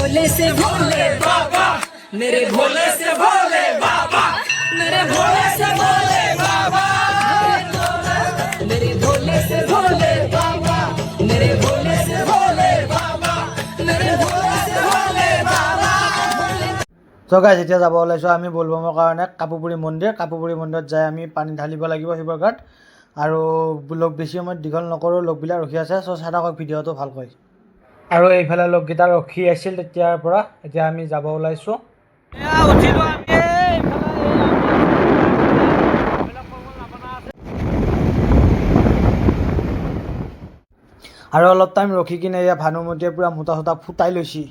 भोले से भोले बाबा, मेरे भोले से भोले बाबा, मेरे भोले से भोले बाबा, मेरे भोले से भोले बाबा, मेरे भोले से भोले बाबा, मेरे भोले से भोले बाबा। So guys, এতিয়া যাব ওলাইছো আমি বলবমৰ কাৰণে কাপুপুৰী মন্দিৰত যাই আমি পানী ঢালিব লাগিব শিৱৰ গাত আৰু লগ বেছি সময় দীঘল নকৰো লগবিলাক ৰখি আছে সো চাই থাকক ভিডিঅটো ভালকৈ আৰু এইফালে লগকেইটা ৰখি আছিল তেতিয়াৰ পৰা এতিয়া আমি যাব ওলাইছো উঠিলো আমি আৰু অলপ টাইম ৰখি কিনে এয়া ভানুমতীয়ে পুৰা মোটা ফুটাই লৈছি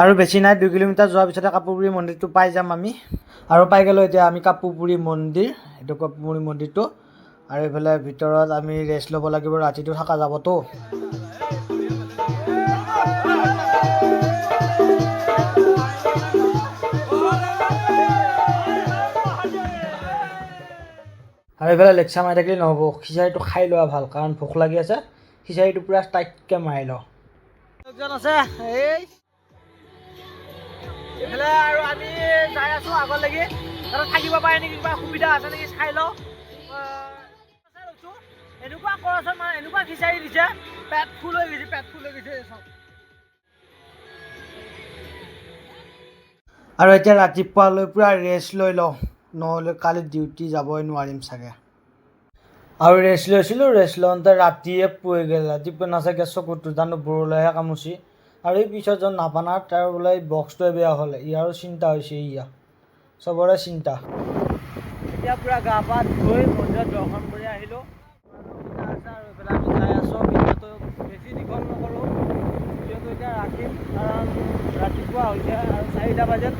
আৰু বেছি নাই 2 কিলোমিটাৰ যোৱাৰ পিছতে কাপুপুৰী মন্দিৰটো পাই যাম আমি আৰু পাই গলো এতিয়া আমি কাপুপুৰী মন্দিৰ এটো কাপুপুৰী মন্দিৰটো আৰু এফালে ভিতৰত আমি ৰেষ্ট ল'ব লাগিব ৰাতিটো থাকা যাবতো আৰু এফালে লেকচা মাৰি থাকিলে নহ'ব খিচাৰিটো খাই লোৱা ভাল কাৰণ ভোক লাগি আছে খিচাৰিটো পুৰা টাইটকৈ মাৰি লওঁ একজন আছে এই এফালে আৰু আমি যাই আছো আগলৈকে তাত থাকিব পাৰে নেকি কিবা সুবিধা আছে নেকি চাই লওঁ এনেকুৱা কৰচোন মানে এনেকুৱা খিচাৰি দিছে পেট ফুল হৈ গৈছে চব আৰু এতিয়া ৰাতিপুৱালৈ পুৰা ৰেষ্ট লৈ লওঁ নহ'লে কালি ডিউটি যাবই নোৱাৰিম চাগে আৰু ৰেষ্ট লৈছিলোঁ ৰেষ্ট লওঁতে ৰাতিয়ে পৰি গ'ল ৰাতিপুৱা নাচাগে চকুটো জানো বৰলৈহে কামুচি আৰু এই পিছত জন নাপানা তাৰ বোলে বক্সটোৱে বেয়া হ'ল ইয়াৰো চিন্তা হৈছে ইয়া চবৰে চিন্তা এতিয়া পুৰা গা পা ধুই মন্দিৰত দৰ্শন কৰি আহিলোঁ আৰু এইফালে আমি যাই আছোঁ ভিডিঅ'টো বেছি দীঘল নকৰোঁ ভিডিঅ'টো এতিয়া ৰাখিম কাৰণ ৰাতিপুৱা হৈছে আৰু 4টা বাজিল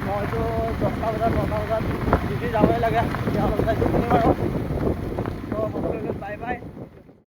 মইতো 10টা বজাত 9টা বজাত ডিউটি যাবই লাগে এতিয়া অলপ টাইম টোপনি মাৰোঁ তো সকলোকে বাই বাই